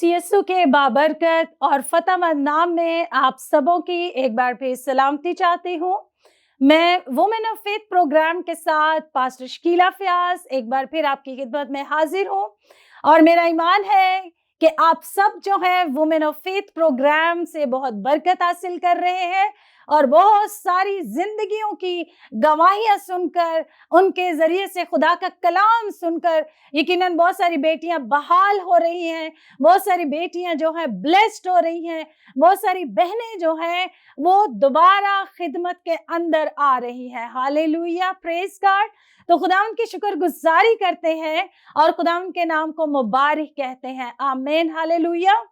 मसीह यीशु के बाबरकत और फ़तेहमंद नाम में आप सबों की एक बार फिर सलामती चाहती हूँ। मैं वुमेन ऑफ फेथ प्रोग्राम के साथ पास्टर शकीला फ़याज़ एक बार फिर आपकी खिदमत में हाज़िर हूँ और मेरा ईमान है कि आप सब जो हैं वुमेन ऑफ फेथ प्रोग्राम से बहुत बरकत हासिल कर रहे हैं और बहुत सारी ज़िंदगियों की गवाहियाँ सुनकर, उनके ज़रिए से खुदा का कलाम सुनकर यकीनन बहुत सारी बेटियाँ बहाल हो रही हैं, बहुत सारी बेटियां जो हैं ब्लेस्ड हो रही हैं, बहुत सारी बहनें जो हैं वो दोबारा खिदमत के अंदर आ रही हैं। Hallelujah, praise God. तो खुदावंद की शुक्रगुजारी करते हैं और खुदावंद के नाम को मुबारक कहते हैं। आमीन, हालेलुया।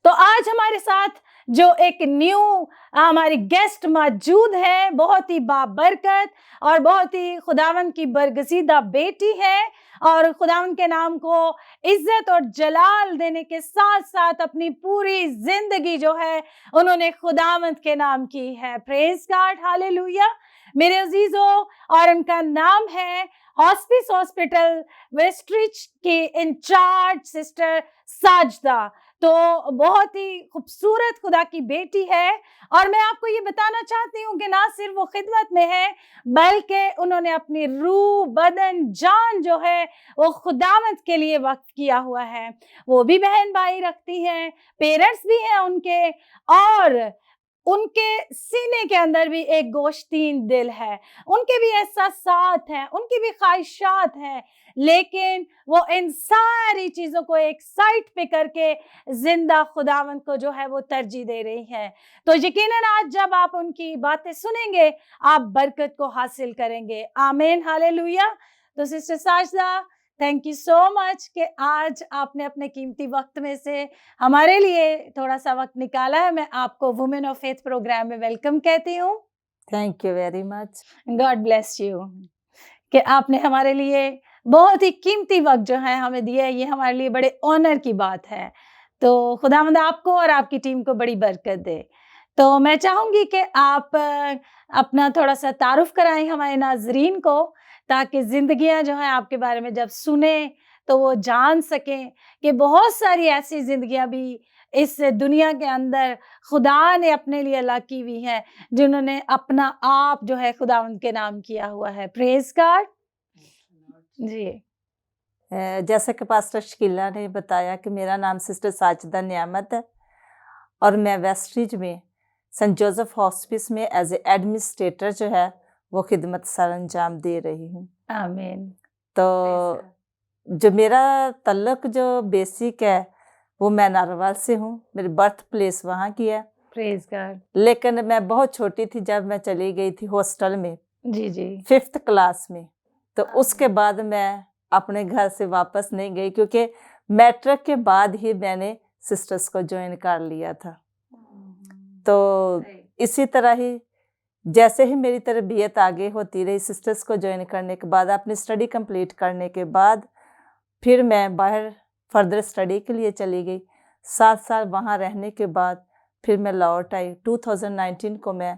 तो आज हमारे साथ जो एक न्यू हमारी गेस्ट मौजूद है, बहुत ही बाबरकत और बहुत ही खुदावंद की बरगज़ीदा बेटी है और खुदावंद के नाम को इज्जत और जलाल देने के साथ साथ अपनी पूरी जिंदगी जो है उन्होंने खुदावंद के नाम की है। प्रेज गॉड, हालेलुया मेरे अजीजों। और उनका नाम है हॉस्पिस हॉस्पिटल वेस्टरिच के इंचार्ज सिस्टर साजदा। तो बहुत ही खूबसूरत खुदा की बेटी है और मैं आपको ये बताना चाहती हूँ कि ना सिर्फ वो खिदमत में है बल्कि उन्होंने अपनी रूह, बदन, जान जो है वो खुदावंद के लिए वक्त किया हुआ है। वो भी बहन भाई रखती हैं, पेरेंट्स भी हैं उनके और उनके सीने के अंदर भी एक गोश्तीन दिल है, उनके भी एहसासात हैं, उनकी भी ख्वाहिशात हैं, लेकिन वो इन सारी चीज़ों को एक साइड पे करके जिंदा खुदावंद को जो है वो तरजीह दे रही हैं। तो यकीनन आज जब आप उनकी बातें सुनेंगे आप बरकत को हासिल करेंगे। आमीन, हालेलुया। तो sister Sajda, thank you so much कि आज आपने अपने कीमती वक्त में से हमारे लिए थोड़ा सा वक्त निकाला है। मैं आपको वुमेन ऑफ फेथ प्रोग्राम में वेलकम कहती हूँ। Thank you very much. God bless you कि आपने हमारे लिए बहुत ही कीमती वक्त जो है हमें दिया है। ये हमारे लिए बड़े ऑनर की बात है। तो खुदावंद आपको और आपकी टीम को बड़ी बरकत दे। तो मैं चाहूँगी कि आप अपना थोड़ा सा तारुफ कराएं हमारे नाजरीन को, ताकि ज़िंदगियाँ जो हैं आपके बारे में जब सुने तो वो जान सकें कि बहुत सारी ऐसी ज़िंदगियाँ भी इस दुनिया के अंदर खुदा ने अपने लिए अल्लाह की हुई हैं, जिन्होंने अपना आप जो है खुदावंद के नाम किया हुआ है। प्रेज गॉड जी। जैसा कि पास्टर शकीला ने बताया कि मेरा नाम सिस्टर साजिदा नियामत है और मैं वेस्टरिज में सेंट जोसेफ हॉस्पिस में एज ए एडमिनिस्ट्रेटर जो है वो खिदमत सर अंजाम दे रही हूँ। आमीन। तो जो मेरा तल्लक जो बेसिक है वो मैं नारवाल से हूँ, मेरी बर्थ प्लेस वहाँ की है। Praise God. लेकिन मैं बहुत छोटी थी जब मैं चली गई थी हॉस्टल में जी जी। 5th क्लास में। तो उसके बाद मैं अपने घर से वापस नहीं गई, क्योंकि मैट्रिक के बाद ही मैंने सिस्टर्स को ज्वाइन कर लिया था। तो इसी तरह ही जैसे ही मेरी तरबियत आगे होती रही, सिस्टर्स को ज्वाइन करने के बाद, अपनी स्टडी कंप्लीट करने के बाद फिर मैं बाहर फर्दर स्टडी के लिए चली गई। 7 साल वहाँ रहने के बाद फिर मैं लौट आई। 2019 को मैं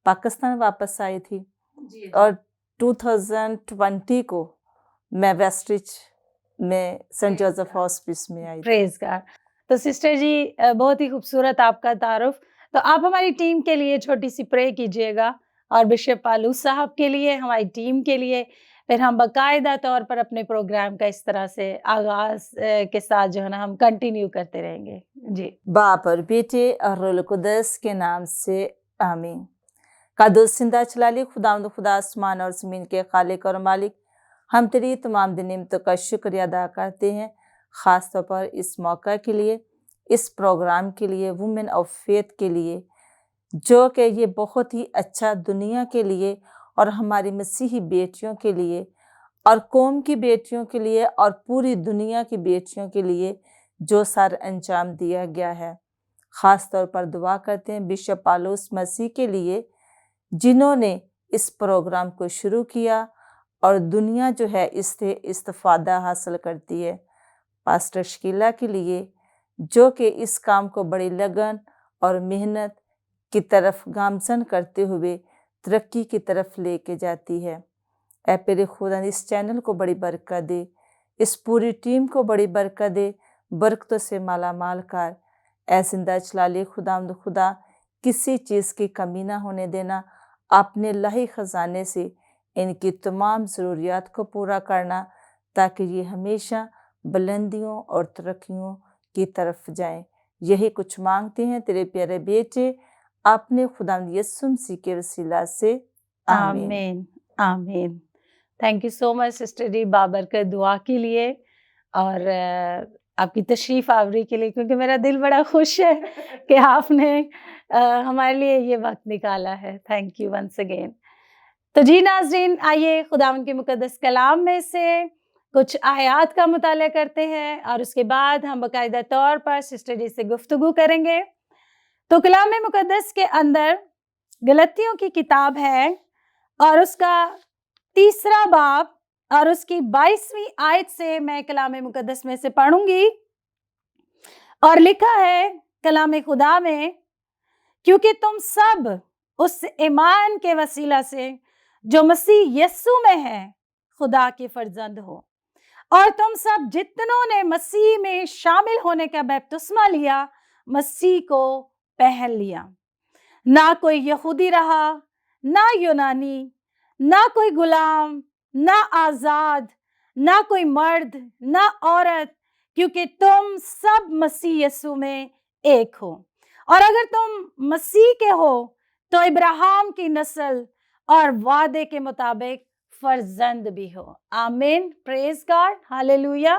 पाकिस्तान वापस आई थी और 2020 को मैं वेस्टरिच में सेंट जोसेफ हॉस्पिस में आई। Praise God. तो सिस्टर जी बहुत ही खूबसूरत आपका तारुफ। तो आप हमारी टीम के लिए छोटी सी प्रे कीजिएगा और बिशप पालू साहब के लिए, हमारी टीम के लिए, फिर हम बाकायदा तौर पर अपने प्रोग्राम का इस तरह से आगाज के साथ जो है ना हम कंटिन्यू करते रहेंगे। जी। बाप और बेटे और रूह कुदस के नाम से आमीन। कादुस जिंदा चलाली खुदावंद खुदा आसमान और ज़मीन के खालिक और मालिक, हम तेरी तमाम दी नेमतों का शुक्रिया अदा करते हैं, ख़ास तौर पर इस मौका के लिए, इस प्रोग्राम के लिए, वुमेन ऑफ फेथ के लिए, जो कि ये बहुत ही अच्छा दुनिया के लिए और हमारी मसीही बेटियों के लिए और कौम की बेटियों के लिए और पूरी दुनिया की बेटियों के लिए जो सर अंजाम दिया गया है। ख़ास तौर पर दुआ करते हैं बिशप पालूस मसीह के लिए, जिन्होंने इस प्रोग्राम को शुरू किया और दुनिया जो है इससे इस्तिफादा हासिल करती है। पास्टर शकीला के लिए, जो कि इस काम को बड़ी लगन और मेहनत की तरफ गामजन करते हुए तरक्की की तरफ लेके जाती है। ऐ पेरे खुदा इस चैनल को बड़ी बरकत दे, इस पूरी टीम को बड़ी बरकत दे, बरकतों से माला माल कर। ऐ जिंदा जलाली खुदावंद खुदा, किसी चीज़ की कमी ना होने देना। अपने लाही खजाने से इनकी तमाम ज़रूरियात को पूरा करना, ताकि ये हमेशा बुलंदियों और तरक्कियों की तरफ जाएं। यही कुछ मांगते हैं तेरे प्यारे बेटे अपने खुदावंद यीशु मसीह के वसीला से, आमीन। आमीन, आमीन। Thank you so much sister ji बाबरकत दुआ के लिए और आपकी तशरीफ़ आवरी के लिए, क्योंकि मेरा दिल बड़ा खुश है कि आपने हमारे लिए ये वक्त निकाला है। Thank you once again. तो जी नाज़रीन, आइए खुदावंद के मुक़द्दस कलाम में से कुछ आयात का मुताला करते हैं और उसके बाद हम बाकायदा तौर पर सिस्टर जी से गुफ्तगू करेंगे। तो कलाम मुक़द्दस के अंदर गलतियों की किताब है और उसका 3 बाब और उसकी 22वीं आयत से मैं कलाम मुक़द्दस में से पढ़ूंगी। और लिखा है कलाम खुदा में, क्योंकि तुम सब उस ईमान के वसीला से जो मसीह यीशु में है खुदा के फर्जंद हो, और तुम सब जितनों ने मसीह में शामिल होने का बपतिस्मा लिया, मसीह को पहन लिया। ना कोई यहूदी रहा, ना यूनानी, ना कोई गुलाम, ना आजाद, ना कोई मर्द, ना औरत, क्योंकि तुम सब मसीह यीशु में एक हो। और अगर तुम मसीह के हो तो इब्राहिम की नस्ल और वादे के मुताबिक फर्जंद भी हो। आमीन, प्रेज गॉड, हालेलुया।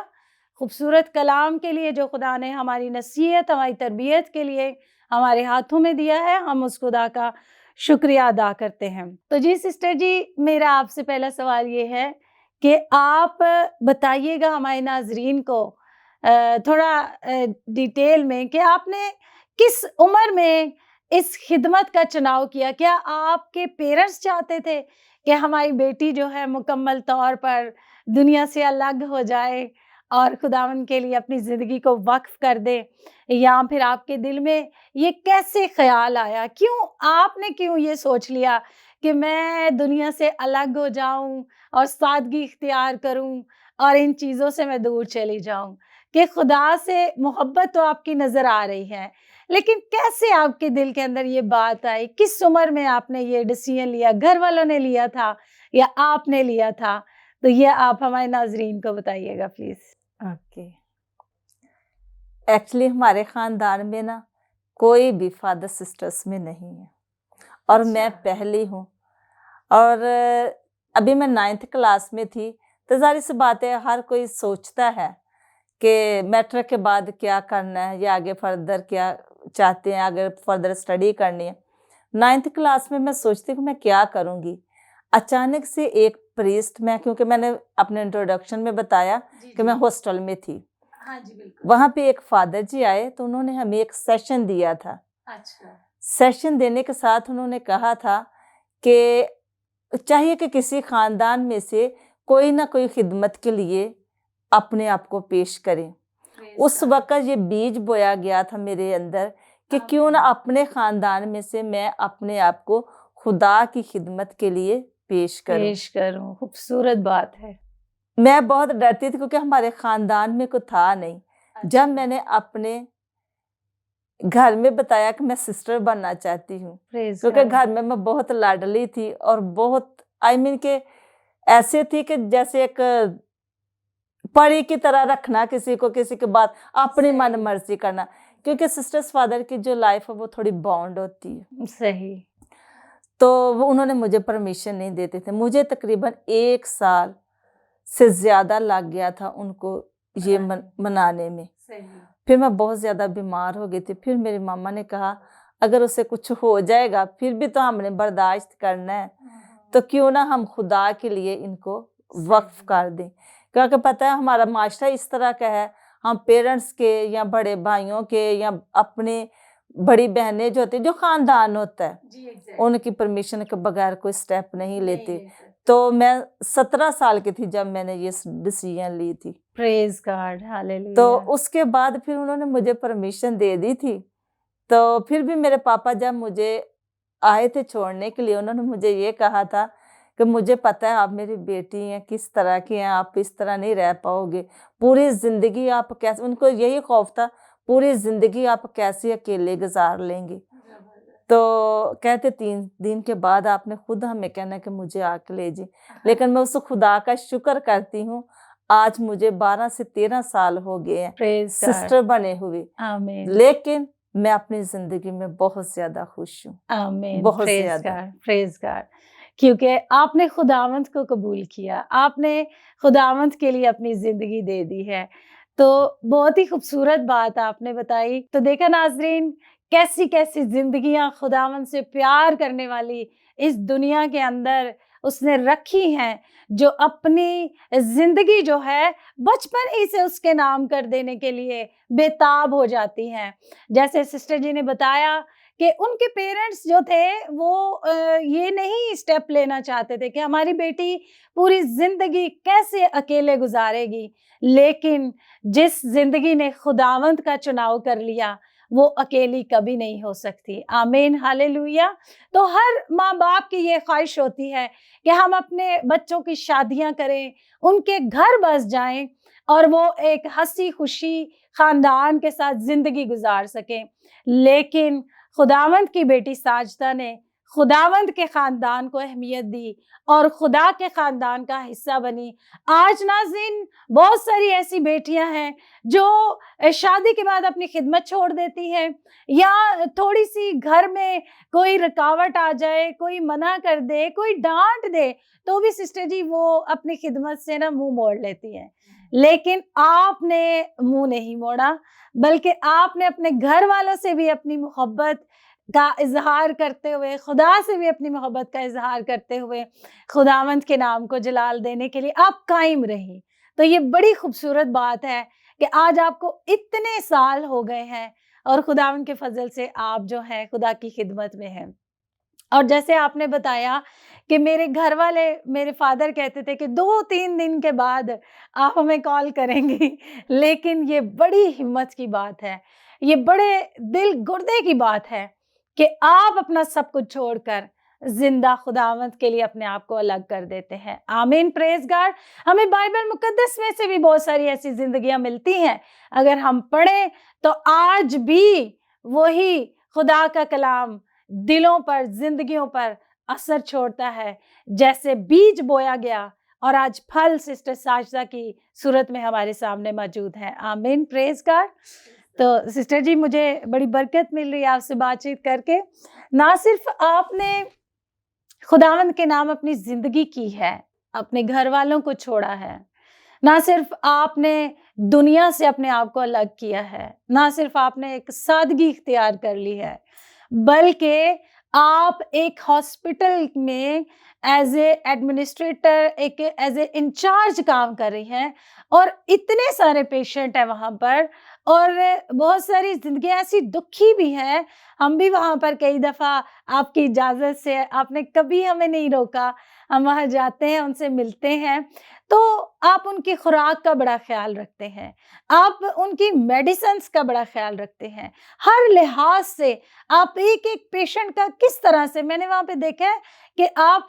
खूबसूरत कलाम के लिए जो खुदा ने हमारी नसीहत, हमारी तरबियत के लिए हमारे हाथों में दिया है, हम उस खुदा का शुक्रिया अदा करते हैं। तो जी सिस्टर जी, मेरा आपसे पहला सवाल ये है कि आप बताइएगा हमारे नाजरीन को थोड़ा डिटेल में कि आपने किस उम्र में इस खिदमत का चुनाव किया। क्या आपके पेरेंट्स चाहते थे कि हमारी बेटी जो है मुकम्मल तौर पर दुनिया से अलग हो जाए और खुदावन के लिए अपनी ज़िंदगी को वक्फ कर दे, या फिर आपके दिल में ये कैसे ख्याल आया? क्यों ये सोच लिया कि मैं दुनिया से अलग हो जाऊं और सादगी इख्तियार करूं और इन चीज़ों से मैं दूर चली जाऊं? कि खुदा से मोहब्बत तो आपकी नज़र आ रही है, लेकिन कैसे आपके दिल के अंदर ये बात आई? किस उम्र में आपने ये डिसीजन लिया? घर वालों ने लिया था या आपने लिया था? तो ये आप हमारे नाजरीन को बताइएगा प्लीज़। ओके, एक्चुअली हमारे ख़ानदान में ना कोई भी फादर सिस्टर्स में नहीं है और मैं पहली हूँ। और अभी मैं 9th क्लास में थी, तो ज़ाहिर सी बात है हर कोई सोचता है कि मैट्रिक के बाद क्या करना है या आगे फर्दर क्या चाहते हैं, आगे फर्दर स्टडी करनी है। 9th क्लास में मैं सोचती कि मैं क्या करूँगी। अचानक से एक प्रीस्ट, मैं क्योंकि मैंने अपने इंट्रोडक्शन में बताया कि मैं हॉस्टल में थी, हाँ जी, बिल्कुल। वहाँ पे एक फादर जी आए तो उन्होंने हमें एक सेशन दिया था। अच्छा। सेशन देने के साथ उन्होंने कहा था कि चाहिए कि किसी खानदान में से कोई ना कोई खिदमत के लिए अपने आप को पेश करें। उस वक्त ये बीज बोया गया था मेरे अंदर कि क्यों ना अपने खानदान में से मैं अपने आप को खुदा की खिदमत के लिए पेश करूं। खूबसूरत बात है। मैं बहुत डरती थी क्योंकि हमारे खानदान में कोई था नहीं। जब मैंने अपने घर में बताया कि मैं सिस्टर बनना चाहती हूँ, क्योंकि घर में मैं बहुत लाडली थी और बहुत के ऐसे थी कि जैसे एक परी की तरह रखना किसी को, किसी की बात अपनी मन मर्जी करना, क्योंकि सिस्टर्स फादर की जो लाइफ है वो थोड़ी बाउंड होती है। सही। तो वो उन्होंने मुझे परमिशन नहीं देते थे। मुझे तकरीबन 1 साल से ज़्यादा लग गया था उनको ये मनाने में। फिर मैं बहुत ज़्यादा बीमार हो गई थी। फिर मेरी मामा ने कहा अगर उसे कुछ हो जाएगा फिर भी तो हमने बर्दाश्त करना है, तो क्यों ना हम खुदा के लिए इनको वक्फ कर दें। क्योंकि पता है हमारा माशरा इस तरह का है, हम पेरेंट्स के या बड़े भाइयों के या अपने बड़ी बहनें जो होती है, जो खानदान होता है, उनकी परमिशन के बगैर कोई स्टेप नहीं लेते। तो मैं 17 साल की थी जब मैंने ये डिसीजन ली थी। Praise God, hallelujah. तो उसके बाद फिर उन्होंने मुझे परमिशन दे दी थी। तो फिर भी मेरे पापा जब मुझे आए थे छोड़ने के लिए, उन्होंने मुझे ये कहा था कि मुझे पता है आप मेरी बेटी हैं, किस तरह की हैं, आप इस तरह नहीं रह पाओगे, पूरी ज़िंदगी आप कैसे, उनको यही खौफ था, पूरी ज़िंदगी आप कैसे अकेले गुज़ार लेंगी। तो कहते 3 दिन के बाद आपने खुद हमें कहना कि मुझे आके ले जी। लेकिन मैं उस खुदा का शुक्र करती हूँ, आज मुझे 12 से 13 साल हो गए हैं प्रेज़ गॉड। सिस्टर बने हुए, आमीन, लेकिन मैं अपनी ज़िंदगी में बहुत ज़्यादा खुश हूँ, आमीन, बहुत प्रेज़ ज़्यादा। God, praise God. क्योंकि आपने खुदावंद को कबूल किया, आपने खुदावंद के लिए अपनी ज़िंदगी दे दी है। तो बहुत ही खूबसूरत बात आपने बताई। तो देखा नाज़रीन, कैसी-कैसी ज़िंदगियाँ खुदावंद से प्यार करने वाली इस दुनिया के अंदर उसने रखी हैं, जो अपनी ज़िंदगी जो है बचपन ही से उसके नाम कर देने के लिए बेताब हो जाती हैं। जैसे सिस्टर जी ने बताया कि उनके पेरेंट्स जो थे वो ये नहीं स्टेप लेना चाहते थे कि हमारी बेटी पूरी ज़िंदगी कैसे अकेले गुज़ारेगी। लेकिन जिस ज़िंदगी ने खुदावंद का चुनाव कर लिया, वो अकेली कभी नहीं हो सकती। आमीन, हालेलुया। तो हर माँ-बाप की ये ख़्वाहिश होती है कि हम अपने बच्चों की शादियाँ करें, उनके घर बस जाएँ और वो एक हँसी-खुशी ख़ानदान के साथ ज़िंदगी गुज़ार सकें। लेकिन खुदावंद की बेटी साजदा ने खुदावंद के ख़ानदान को अहमियत दी और खुदा के ख़ानदान का हिस्सा बनी। आज नाज़रीन, बहुत सारी ऐसी बेटियां हैं जो शादी के बाद अपनी खिदमत छोड़ देती हैं, या थोड़ी-सी घर में कोई रुकावट आ जाए, कोई मना कर दे, कोई डाँट दे, तो भी सिस्टर जी वो अपनी खिदमत से ना मुँह मोड़ लेती हैं। लेकिन आपने मुँह नहीं मोड़ा, बल्कि आपने अपने घर वालों से भी अपनी मोहब्बत का इज़हार करते हुए, खुदा से भी अपनी मोहब्बत का इज़हार करते हुए, खुदावंद के नाम को जलाल देने के लिए आप कायम रहीं। तो ये बड़ी खूबसूरत बात है कि आज आपको इतने साल हो गए हैं और खुदावंद के फ़ज़ल से आप जो हैं खुदा की खिदमत में हैं। और जैसे आपने बताया कि मेरे घर वाले, मेरे फादर कहते थे कि 2-3 दिन के बाद आप हमें कॉल करेंगी। लेकिन ये बड़ी हिम्मत की बात है, ये बड़े दिल गुर्दे की बात है कि आप अपना सब कुछ छोड़कर ज़िंदा खुदावंद के लिए अपने आप को अलग कर देते हैं। आमीन, प्रेज़ गॉड। हमें बाइबल मुक़द्दस में से भी बहुत सारी ऐसी ज़िंदगियाँ मिलती हैं। अगर हम पढ़ें तो आज भी वही खुदा का कलाम दिलों पर, ज़िंदगियों पर असर छोड़ता है। जैसे बीज बोया गया और आज फल सिस्टर साजदा की सूरत में हमारे सामने मौजूद है। आमीन, प्रेज़ गॉड। तो सिस्टर जी, मुझे बड़ी बरकत मिल रही है आपसे बातचीत करके। ना सिर्फ़ आपने खुदावंद के नाम अपनी ज़िंदगी की है, अपने घर वालों को छोड़ा है, ना सिर्फ़ आपने दुनिया से अपने आप को अलग किया है, ना सिर्फ़ आपने एक सादगी इख्तियार कर ली है, बल्कि आप एक हॉस्पिटल में एज़ ए एडमिनिस्ट्रेटर, एक एज़ ए इंचार्ज काम कर रही हैं और इतने सारे पेशेंट हैं वहाँ पर, और बहुत सारी ज़िंदगियाँ ऐसी दुखी भी हैं। हम भी वहाँ पर कई दफ़ा आपकी इजाज़त से, आपने कभी हमें नहीं रोका, हम वहाँ जाते हैं, उनसे मिलते हैं। तो आप उनकी खुराक का बड़ा ख़्याल रखते हैं, आप उनकी मेडिसिन्स का बड़ा ख़्याल रखते हैं। हर लिहाज़ से आप एक-एक पेशेंट का किस तरह से, मैंने वहाँ पे देखा है कि आप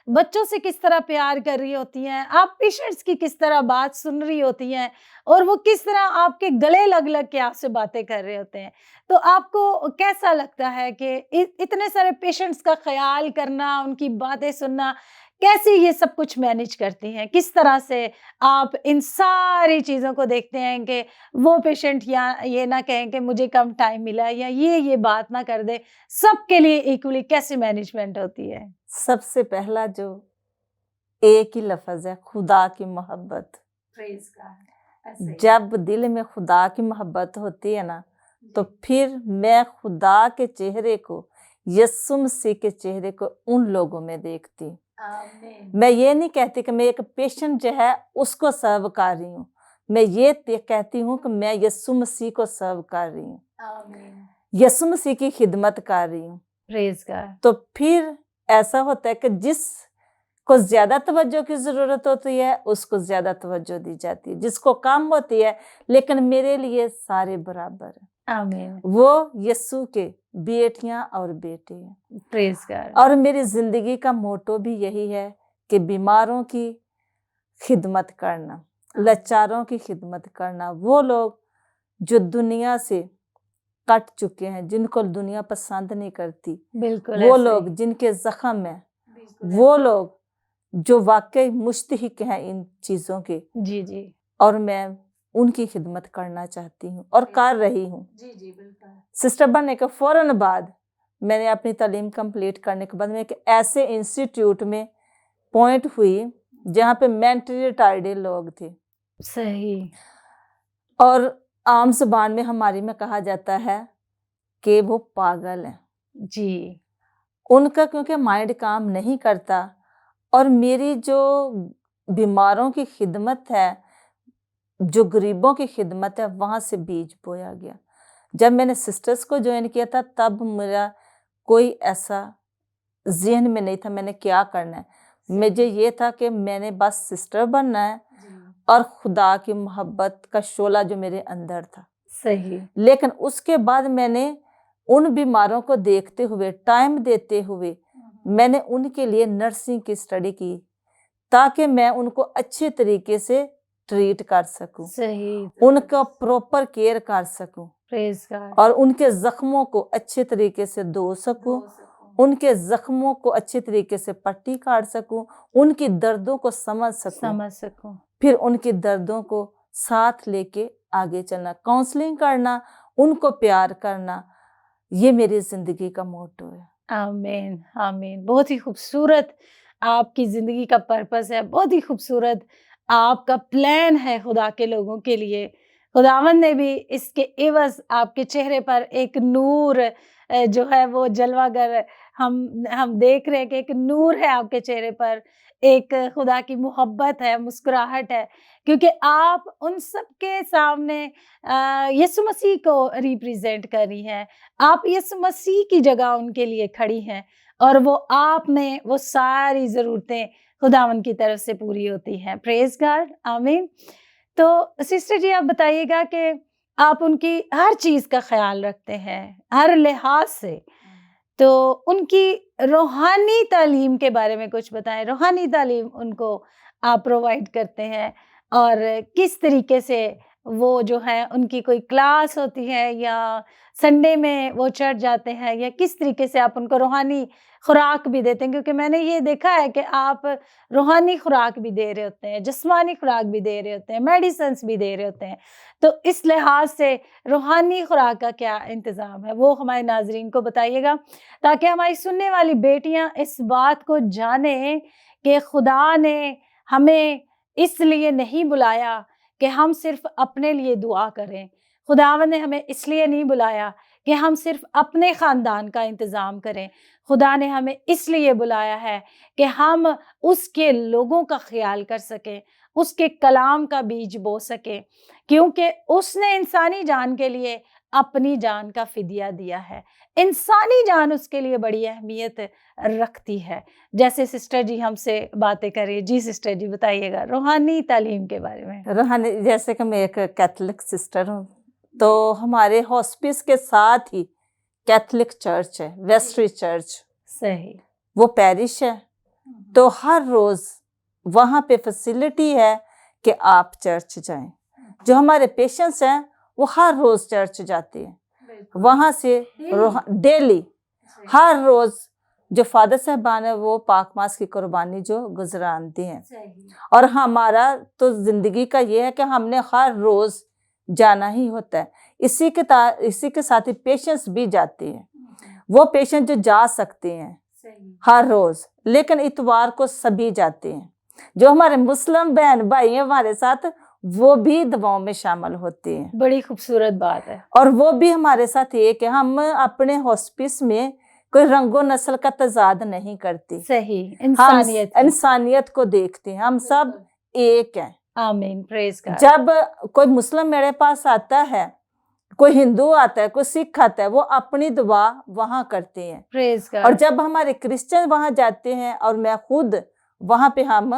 बच्चों से किस तरह प्यार कर रही होती हैं, आप पेशेंट्स की किस तरह बात सुन रही होती हैं और वो किस तरह आपके गले लग-लग के आपसे बातें कर रहे होते हैं। तो आपको कैसा लगता है कि इतने सारे पेशेंट्स का ख़्याल करना, उनकी बातें सुनना, कैसे ये सब कुछ मैनेज करती हैं? किस तरह से आप इन सारी चीज़ों को देखते हैं कि वो पेशेंट या ये ना कहें कि मुझे कम टाइम मिला, या ये बात ना कर दे, सबके लिए इक्वली कैसे मैनेजमेंट होती है? सबसे पहला जो एक ही लफ्ज़ है, खुदा की मोहब्बत। Praise God. ऐसे ही। जब दिल में खुदा की मोहब्बत होती है ना, तो फिर मैं खुदा के चेहरे को, यीशु मसीह के चेहरे को उन लोगों में देखती हूँ। आमीन। मैं ये नहीं कहती कि मैं एक पेशेंट जो है उसको सर्व कर रही हूँ, मैं ये कहती हूँ कि मैं यीशु मसीह को सर्व कर रही हूँ, आमीन। यीशु मसीह की खिदमत कर रही हूँ। Praise God. तो फिर ऐसा होता है कि जिसको ज़्यादा तवज्जो की ज़रूरत होती है, उसको ज़्यादा तवज्जो दी जाती है, जिसको कम होती है, लेकिन मेरे लिए सारे बराबर हैं। आमीन। वो यीशु के बेटियां और बेटे हैं। Praise God. और मेरी ज़िंदगी का मोटो भी यही है कि बीमारों की खिदमत करना, लाचारों की खिदमत करना, वो लोग जो दुनिया से कट चुके हैं, जिनको दुनिया पसंद नहीं करती, बिल्कुल वो ऐसे लोग ही। जिनके जख्म हैं, बिल्कुल वो ऐसे। लोग जो वाकई मुस्तहिक हैं इन चीज़ों के, जी, जी। और मैं उनकी खिदमत करना चाहती हूँ और कर रही हूँ। जी, जी, बिल्कुल। सिस्टर बनने के फ़ौरन बाद मैंने अपनी तालीम कंप्लीट करने के बाद मैं एक ऐसे इंस्टीट्यूट में पॉइंट हुई जहाँ पे मेंटली रिटार्डेड लोग थे, सही। और आम ज़ुबान में हमारी में कहा जाता है कि वो पागल हैं। जी। उनका क्योंकि माइंड काम नहीं करता, और मेरी जो बीमारों की खिदमत है, जो गरीबों की खिदमत है, वहाँ से बीज बोया गया। जब मैंने सिस्टर्स को जॉइन किया था तब मेरा कोई ऐसा ज़हन में नहीं था मैंने क्या करना है। मुझे ये था कि मैंने बस सिस्टर बनना है और खुदा की मोहब्बत का शोला जो मेरे अंदर था। सही। लेकिन उसके बाद मैंने उन बीमारों को देखते हुए, टाइम देते हुए, मैंने उनके लिए नर्सिंग की स्टडी की ताकि मैं उनको अच्छे तरीके से ट्रीट कर सकूं, सही। उनका प्रॉपर केयर कर सकूं, प्रेज़ गॉड। और उनके ज़ख्मों को अच्छे तरीके से धो सकूं, उनके ज़ख्मों को अच्छे तरीके से पट्टी काट सकूं, उनकी दर्दों को समझ सकूं, समझ सकूँ। फिर उनकी दर्दों को साथ लेके आगे चलना, काउंसलिंग करना, उनको प्यार करना, ये मेरी ज़िंदगी का मोटो है। आमीन, आमीन। बहुत ही खूबसूरत आपकी ज़िंदगी का पर्पस है, बहुत ही खूबसूरत आपका प्लान है खुदा के लोगों के लिए। खुदावंद ने भी इसके एवज़ आपके चेहरे पर एक नूर जो है वो जलवागर हम देख रहे हैं कि एक नूर है आपके चेहरे पर, एक खुदा की मोहब्बत है, मुस्कुराहट है, क्योंकि आप उन सब के सामने यीशु मसीह को रिप्रेज़ेंट कर रही हैं। आप यीशु मसीह की जगह उनके लिए खड़ी हैं और वो आप में वो सारी ज़रूरतें खुदावंद की तरफ से पूरी होती हैं। प्रेज़ गॉड, आमीन। तो सिस्टर जी आप बताइएगा कि आप उनकी हर चीज़ का ख़्याल रखते हैं, हर लिहाज़ से। तो उनकी रूहानी तालीम के बारे में कुछ बताएँ, रूहानी तालीम उनको आप प्रोवाइड करते हैं और किस तरीके से वो जो है उनकी कोई क्लास होती है या संडे में वो चर्च जाते हैं या किस तरीके से आप उनको रूहानी खुराक भी देते हैं? क्योंकि मैंने ये देखा है कि आप रूहानी खुराक भी दे रहे होते हैं, जिस्मानी खुराक भी दे रहे होते हैं, मेडिसिन्स भी दे रहे होते हैं। तो इस लिहाज से रूहानी खुराक का क्या इंतज़ाम है, वो हमारे नाज़रीन को बताइएगा, ताकि हमारी सुनने वाली बेटियाँ इस बात को जानें कि खुदा ने हमें इसलिए नहीं बुलाया कि हम सिर्फ़ अपने लिए दुआ करें। खुदावंद ने हमें इसलिए नहीं बुलाया कि हम सिर्फ़ अपने ख़ानदान का इंतज़ाम करें। खुदा ने हमें इसलिए बुलाया है कि हम उसके लोगों का ख़्याल कर सकें, उसके कलाम का बीज बो सकें, क्योंकि उसने इंसानी जान के लिए अपनी जान का फ़िदिया दिया है। इंसानी जान उसके लिए बड़ी अहमियत रखती है। जैसे सिस्टर जी हमसे बातें कर रही हैं। जी सिस्टर जी बताइएगा रूहानी तालीम के बारे में। रूहानी, जैसे कि मैं एक कैथोलिक सिस्टर हूँ, तो हमारे हॉस्पिस के साथ ही कैथोलिक चर्च है, वेस्टरी चर्च, सही। वो पैरिश है। तो हर रोज़ वहाँ पे फैसिलिटी है कि आप चर्च जाएं। जो हमारे पेशेंट्स हैं वो हर रोज़ चर्च जाते हैं, वहाँ से डेली हर रोज़ जो फादर साहबान है वो पाक मास की कुर्बानी जो गुजरानते हैं। और हमारा तो ज़िंदगी का ये है कि हमने हर रोज़ जाना ही होता है। इसी के साथ ही पेशेंट्स भी जाते हैं, वो पेशेंट जो जा सकते हैं हर रोज़, लेकिन इतवार को सभी जाते हैं। जो हमारे मुस्लिम बहन भाई हैं हमारे साथ, वो भी दवाओं में शामिल होते हैं। बड़ी खूबसूरत बात है। और वो भी हमारे साथ ये कि हम अपने हॉस्पिस में कोई रंगो नस्ल का तजाद नहीं करते। सही, हम इंसानियत को देखते हैं, हम सब एक हैं। आमीन, प्रेज़ गॉड। जब कोई मुस्लिम मेरे पास आता है, कोई हिंदू आता है, कोई सिख आता है, वो अपनी दुआ वहाँ करते हैं। Praise God. और जब हमारे क्रिश्चियन वहाँ जाते हैं और मैं खुद वहाँ पे हम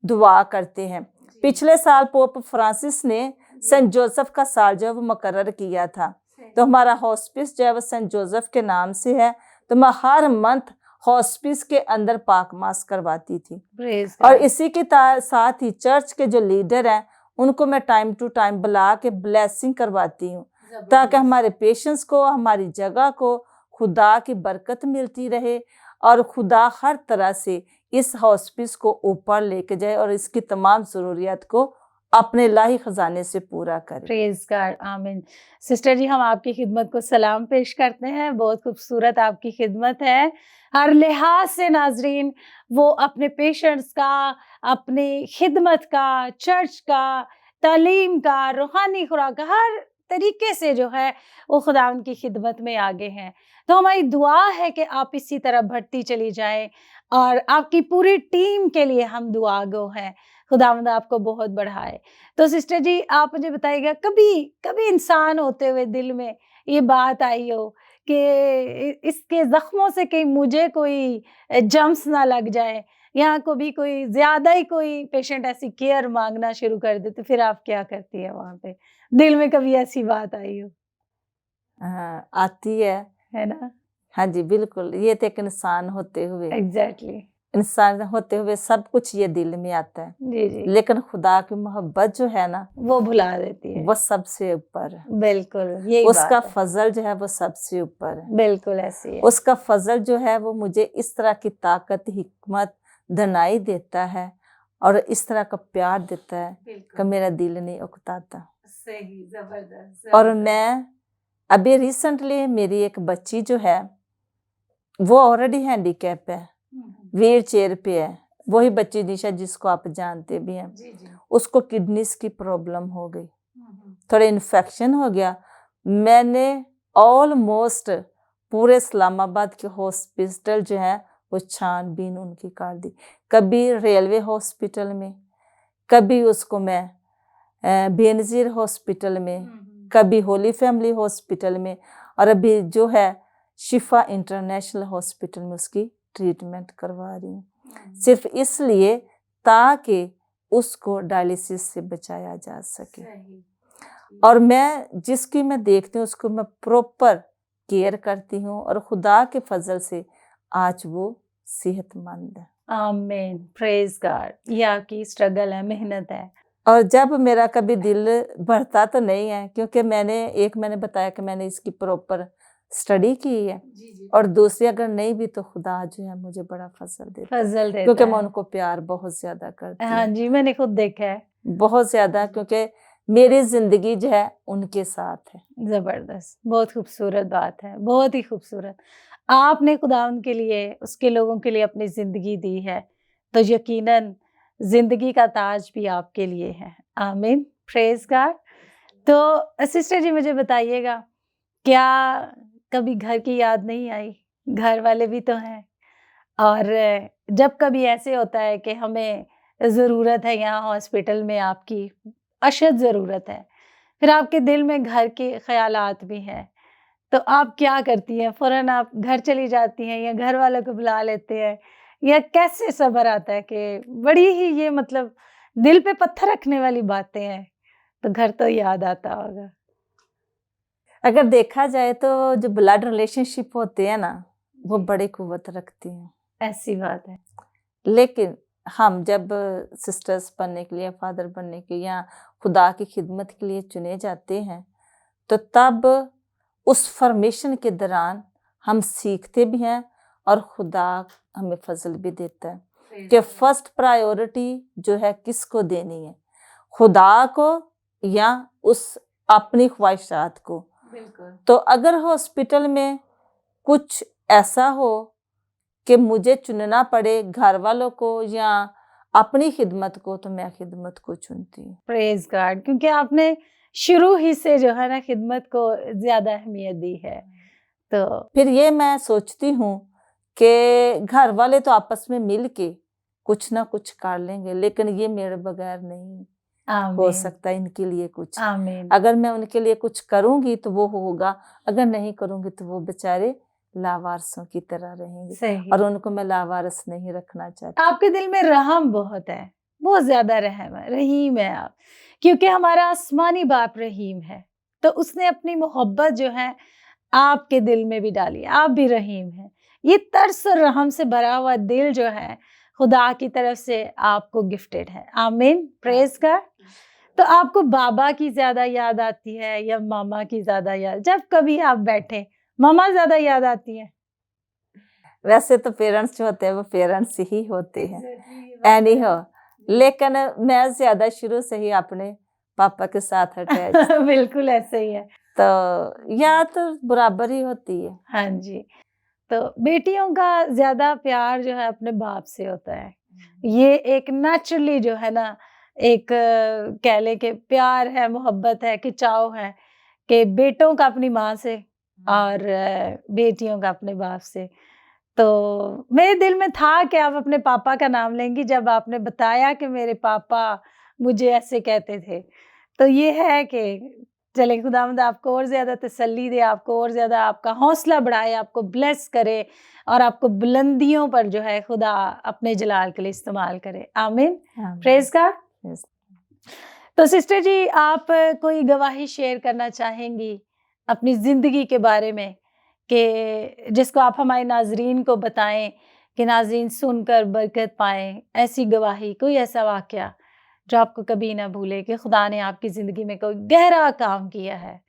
दुआ करते हैं। पिछले साल पोप फ्रांसिस ने सेंट जोसेफ का साल जो है वो मुकर्रर किया था, तो हमारा हॉस्पिस जो है वो सेंट जोसेफ के नाम से है। तो मैं हर मंथ हॉस्पिस के अंदर पाक मास करवाती थी। प्रेज और गॉड। इसी के साथ ही चर्च के जो लीडर हैं उनको मैं टाइम टू टाइम बुला के ब्लेसिंग करवाती हूँ, ताकि हमारे पेशेंट्स को, हमारी जगह को खुदा की बरकत मिलती रहे और खुदा हर तरह से इस हॉस्पिस को ऊपर लेके जाए और इसकी तमाम ज़रूरियात को अपने इलाही खजाने से पूरा करे। प्रेज गॉड, आमीन। सिस्टर जी, हम आपकी खिदमत को सलाम पेश करते हैं। बहुत खूबसूरत आपकी खिदमत है हर लिहाज से। नाजरीन, वो अपने पेशेंट्स का, अपनी खिदमत का, चर्च का, तालीम का, रूहानी खुराक का, हर तरीके से जो है वो खुदा उनकी खिदमत में आगे हैं। तो हमारी दुआ है कि आप इसी तरह बढ़ती चली जाएं और आपकी पूरी टीम के लिए हम दुआगो हैं। खुदावंद आपको बहुत बढ़ाए। तो सिस्टर जी, आप मुझे बताइएगा, कभी कभी इंसान होते हुए दिल में ये बात आई हो कि इसके जख्मों से कहीं मुझे कोई जम्स ना लग जाए, या कभी कोई ज्यादा ही कोई पेशेंट ऐसी केयर मांगना शुरू कर दे, तो फिर आप क्या करती है वहां पे? दिल में कभी ऐसी बात आई हो? हाँ, आती है ना? हाँ जी, बिल्कुल। ये तो एक इंसान होते हुए एग्जैक्टली। सब कुछ ये दिल में आता है, जी जी, लेकिन खुदा की मोहब्बत जो है ना, वो भुला देती है। वो सबसे ऊपर है। बिल्कुल यही उसका बात है। फजल जो है वो सबसे ऊपर है। बिल्कुल ऐसी है। उसका फजल जो है वो मुझे इस तरह की ताकत, हिकमत, धनाई देता है और इस तरह का प्यार देता है कि मेरा दिल नहीं उकताता। सही, जबरदस्त। और मैं अभी रिसेंटली, मेरी एक बच्ची जो है वो ऑलरेडी हैंडीकैप है, व्हील चेयर पे है। वही बच्ची निशा, जिसको आप जानते भी हैं। जी जी। उसको किडनीज की प्रॉब्लम हो गई, थोड़ा इन्फेक्शन हो गया। मैंने ऑलमोस्ट पूरे इस्लामाबाद के हॉस्पिटल जो है वो छानबीन उनकी कर दी। कभी रेलवे हॉस्पिटल में, कभी उसको मैं बेनजीर हॉस्पिटल में, कभी होली फैमिली हॉस्पिटल में, और अभी जो है शिफा इंटरनेशनल हॉस्पिटल में उसकी ट्रीटमेंट करवा रही हूँ, सिर्फ इसलिए ताकि उसको डायलिसिस से बचाया जा सके। और मैं जिसकी मैं देखती हूँ उसको मैं प्रॉपर केयर करती हूँ और खुदा के फजल से आज वो सेहतमंद है। आमीन, प्रेज गॉड। ये आपकी स्ट्रगल है, मेहनत है। और जब मेरा कभी दिल भरता तो नहीं है, क्योंकि मैंने बताया कि मैंने इसकी प्रॉपर स्टडी की है, और दूसरी अगर नहीं भी तो खुदा जो है मुझे बड़ा फजल देता है, क्योंकि मैं उनको प्यार बहुत ज्यादा करती हूँ। हाँ जी, मैंने खुद देखा है, बहुत ज्यादा, क्योंकि मेरी जिंदगी जो है उनके साथ है। जबरदस्त, बहुत खूबसूरत बात है, बहुत ही खूबसूरत। आपने खुदा उनके लिए, उसके लोगों के लिए अपनी जिंदगी दी है, तो यकीनन जिंदगी का ताज भी आपके लिए है। आमीन, प्रेज गॉड। तो सिस्टर जी, मुझे बताइएगा, क्या कभी घर की याद नहीं आई? घर वाले भी तो हैं, और जब कभी ऐसे होता है कि हमें ज़रूरत है यहाँ हॉस्पिटल में, आपकी अशद ज़रूरत है, फिर आपके दिल में घर के ख़यालात भी हैं, तो आप क्या करती हैं? फ़ौरन आप घर चली जाती हैं या घर वालों को बुला लेते हैं, या कैसे सब्र आता है? कि बड़ी ही ये मतलब दिल पे पत्थर रखने वाली बातें हैं, तो घर तो याद आता होगा। अगर देखा जाए तो जो ब्लड रिलेशनशिप होते हैं ना, वो जी। बड़ी कुव्वत रखती हैं। ऐसी बात है। लेकिन हम जब सिस्टर्स बनने के लिए, फादर बनने के लिए, या खुदा की खिदमत के लिए चुने जाते हैं, तो तब उस फॉर्मेशन के दौरान हम सीखते भी हैं और खुदा हमें फजल भी देता है कि फर्स्ट प्रायोरिटी जो है किसको देनी है, खुदा को या उस अपनी ख्वाहिशात को। बिल्कुल। तो अगर हॉस्पिटल में कुछ ऐसा हो कि मुझे चुनना पड़े घर वालों को या अपनी खिदमत को, तो मैं खिदमत को चुनती हूँ। प्रेज गॉड, क्योंकि आपने शुरू ही से जो है ना खिदमत को ज्यादा अहमियत दी है। तो फिर ये मैं सोचती हूँ कि घर वाले तो आपस में मिल के कुछ ना कुछ कर लेंगे, लेकिन ये मेरे बगैर नहीं हो आमीन, सकता इनके लिए कुछ। आमीन। अगर मैं उनके लिए कुछ करूंगी तो वो होगा, अगर नहीं करूंगी तो वो बेचारे लावारसों की तरह रहेंगे, सही। और उनको मैं लावारस नहीं रखना चाहती। आपके दिल में रहम बहुत है, बहुत ज्यादा रहम है, रहीम है आप, क्योंकि हमारा आसमानी बाप रहीम है, तो उसने अपनी मोहब्बत जो है आपके दिल में भी डाली। आप भी रहीम हैं, ये तरस और रहम से भरा हुआ दिल जो है खुदा की तरफ से आपको गिफ्टेड है। आमीन, प्रेज गॉड। तो आपको बाबा की ज़्यादा याद आती है या मामा की ज़्यादा याद? जब कभी आप बैठे, मामा ज़्यादा याद आती है? वैसे तो पेरेंट्स जो होते हैं वो पेरेंट्स ही होते हैं, एग्ज़ैक्टली, एनी हो, लेकिन मैं ज़्यादा शुरू से ही अपने पापा के साथ अटैच, बिल्कुल ऐसे ही है। तो याद तो बराबर ही होती है। हाँ जी, तो बेटियों का ज़्यादा प्यार जो है अपने बाप से होता है। ये एक नेचुरली जो है ना, एक कह लें कि प्यार है, मोहब्बत है, खिंचाव है कि बेटों का अपनी माँ से और बेटियों का अपने बाप से। तो मेरे दिल में था कि आप अपने पापा का नाम लेंगी जब आपने बताया कि मेरे पापा मुझे ऐसे कहते थे। तो ये है कि चलें, खुदावंद आपको और ज़्यादा तसल्ली दे, आपको और ज़्यादा आपका हौसला बढ़ाए, आपको ब्लेस करे और आपको बुलंदियों पर जो है खुदा अपने जलाल के लिए इस्तेमाल करे। आमीन, आमीन। Praise God. Yes. तो सिस्टर जी, आप कोई गवाही शेयर करना चाहेंगी अपनी ज़िंदगी के बारे में कि जिसको आप हमारे नाज़रीन को बताएँ कि नाज़रीन सुनकर बरकत पाएँ? ऐसी गवाही, कोई ऐसा वाक़या जो आपको कभी ना भूले कि खुदा ने आपकी ज़िंदगी में कोई गहरा काम किया है,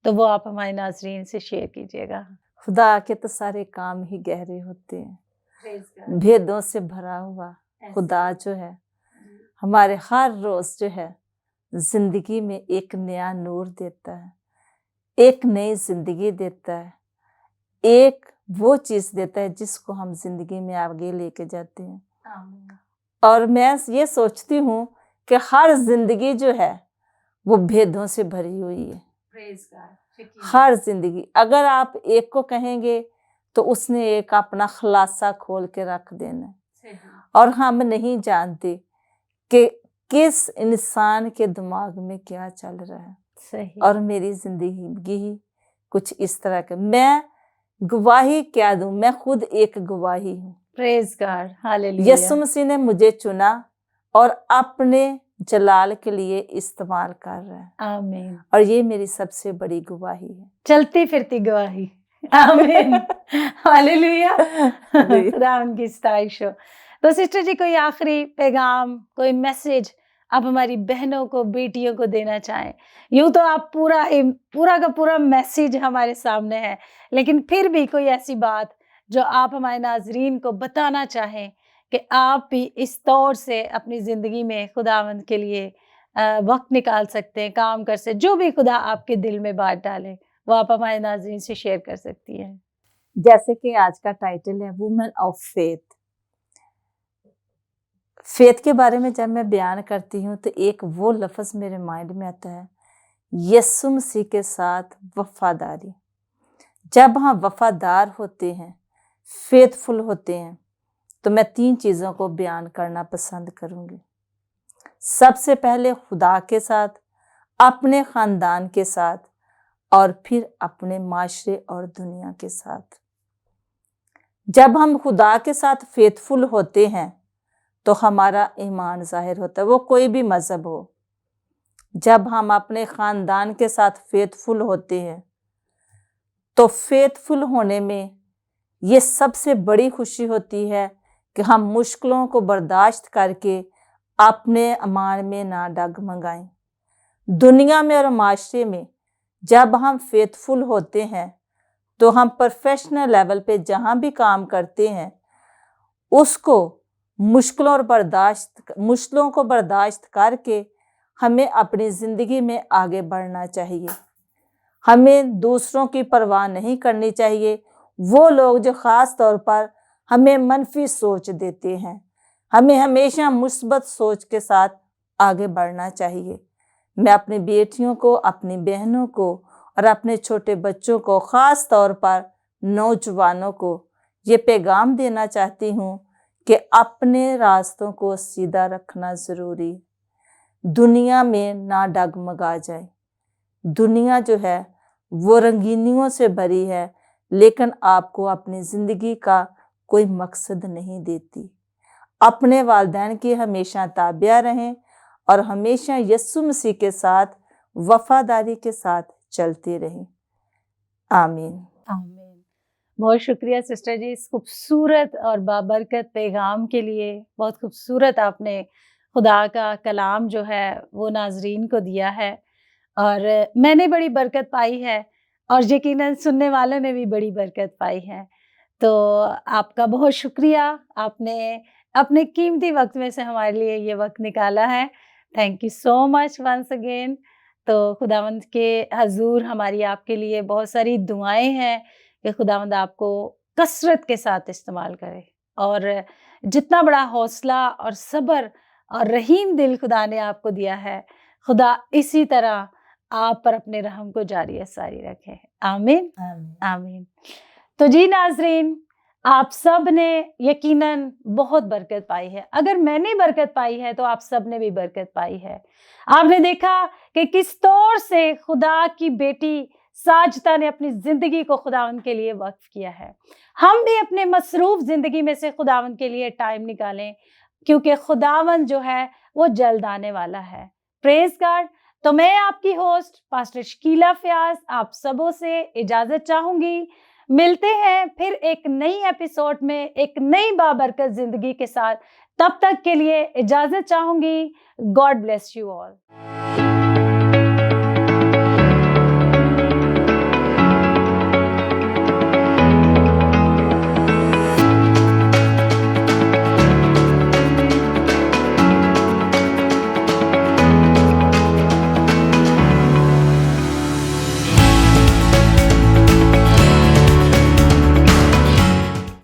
तो वो आप हमारे नाज़रीन से शेयर कीजिएगा। खुदा के तो सारे काम ही गहरे होते हैं, प्रेज़ गॉड। भेदों से भरा हुआ खुदा जो है जी। हमारे हर रोज जो है जिंदगी में एक नया नूर देता है, एक नई जिंदगी देता है, एक वो चीज देता है जिसको हम जिंदगी में आगे लेके जाते हैं। आमीन। और मैं ये सोचती हूँ कि हर जिंदगी जो है वो भेदों से भरी हुई है। Praise God. हर जिंदगी, अगर आप एक को कहेंगे तो उसने एक अपना खुलासा खोल के रख देना है, सही, और हम नहीं जानते कि किस इंसान के दिमाग में क्या चल रहा है। सही। और मेरी जिंदगी ही कुछ इस तरह के, मैं गवाही क्या दूं, मैं खुद एक गवाही हूँ। Praise God, hallelujah. यीशु मसीह ने मुझे चुना और अपने जलाल के लिए इस्तेमाल कर रहा है, आमीन। और ये मेरी सबसे बड़ी गवाही है। चलती फिरती गवाही। आमीन। हालेलुया। जी। खुदा उनकी सताइश हो। तो सिस्टर जी, कोई आखिरी पैगाम, कोई मैसेज आप हमारी बहनों को, बेटियों को देना चाहें? यूँ तो आप पूरा का पूरा मैसेज हमारे सामने है, लेकिन फिर भी कोई ऐसी बात जो आप हमारे नाज़रीन को बताना चाहें कि आप भी इस तौर से अपनी ज़िंदगी में खुदावंद के लिए वक़्त निकाल सकते हैं, काम कर सकते हैं, जो भी खुदा आपके दिल में बात डाले, वो आप हमारे नाज़रीन से शेयर कर सकती हैं। जैसे कि आज का टाइटल है वुमेन ऑफ फेथ। फेथ के बारे में जब मैं बयान करती हूँ तो एक वो लफ्ज़ मेरे माइंड में आता है, यीशु मसीह के साथ वफादारी। जब हम वफादार होते हैं, फेथफुल होते हैं, तो मैं 3 चीज़ों को बयान करना पसंद करूँगी। सबसे पहले खुदा के साथ, अपने ख़ानदान के साथ, और फिर अपने माशरे और दुनिया के साथ। जब हम खुदा के साथ फेथफुल होते हैं तो हमारा ईमान ज़ाहिर होता है, वो कोई भी मज़हब हो। जब हम अपने ख़ानदान के साथ फेथफुल होते हैं तो फेथफुल होने में ये सबसे बड़ी खुशी होती है कि हम मुश्किलों को बर्दाश्त करके अपने ईमान में ना डगमगाएं। दुनिया में और माशरे में जब हम फेथफुल होते हैं तो हम प्रोफेशनल लेवल पे जहाँ भी काम करते हैं उसको मुश्किलों को बर्दाश्त करके हमें अपनी ज़िंदगी में आगे बढ़ना चाहिए। हमें दूसरों की परवाह नहीं करनी चाहिए। वो लोग जो ख़ास तौर पर हमें मनफी सोच देते हैं, हमें हमेशा मुस्बत सोच के साथ आगे बढ़ना चाहिए। मैं अपनी बेटियों को, अपनी बहनों को और अपने छोटे बच्चों को, ख़ास तौर पर नौजवानों को ये पैगाम देना चाहती हूँ कि अपने रास्तों को सीधा रखना ज़रूरी है। दुनिया में ना डगमगा जाए। दुनिया जो है वो रंगीनियों से भरी है, लेकिन आपको अपनी ज़िंदगी का कोई मकसद नहीं देती। अपने वालिदैन की हमेशा ताबिया रहें और हमेशा यीशु मसीह के साथ वफादारी के साथ चलते रहें। आमीन। आमीन। बहुत शुक्रिया सिस्टर जी इस खूबसूरत और बाबरकत पैगाम के लिए। बहुत खूबसूरत आपने खुदा का कलाम जो है वो नाज़रीन को दिया है और मैंने बड़ी बरकत पाई है और यकीनन सुनने वालों ने भी बड़ी बरकत पाई है। तो आपका बहुत शुक्रिया, आपने अपने कीमती वक़्त में से हमारे लिए ये वक़्त निकाला है। Thank you so much once again. तो खुदावंद के हज़ूर हमारी आपके लिए बहुत सारी दुआएँ हैं कि खुदावंद आपको कसरत के साथ इस्तेमाल करे और जितना बड़ा हौसला और सब्र और रहीम दिल खुदा ने आपको दिया है, खुदा इसी तरह आप पर अपने रहम को जारी सारी रखे। आमीन, आमीन। आमीन। तो जी नाज़रीन, आप सब ने यकीनन बहुत बरकत पाई है। अगर मैंने बरकत पाई है, तो आप सब ने भी बरकत पाई है। आपने देखा कि किस तौर से खुदा की बेटी साजदा ने अपनी ज़िंदगी को खुदावंद के लिए वक़्फ़ किया है। हम भी अपने मसरूफ़ ज़िंदगी में से खुदावंद के लिए टाइम निकालें, क्योंकि खुदावंद जो है, वो जल्द आने वाला है। Praise God. तो मैं आपकी होस्ट पास्टर शकीला फ़याज़ आप सबों से इजाज़त चाहूँगी। मिलते हैं फिर एक नई एपिसोड में एक नई बाबरकत ज़िंदगी के साथ। तब तक के लिए इजाज़त चाहूँगी। God bless you all.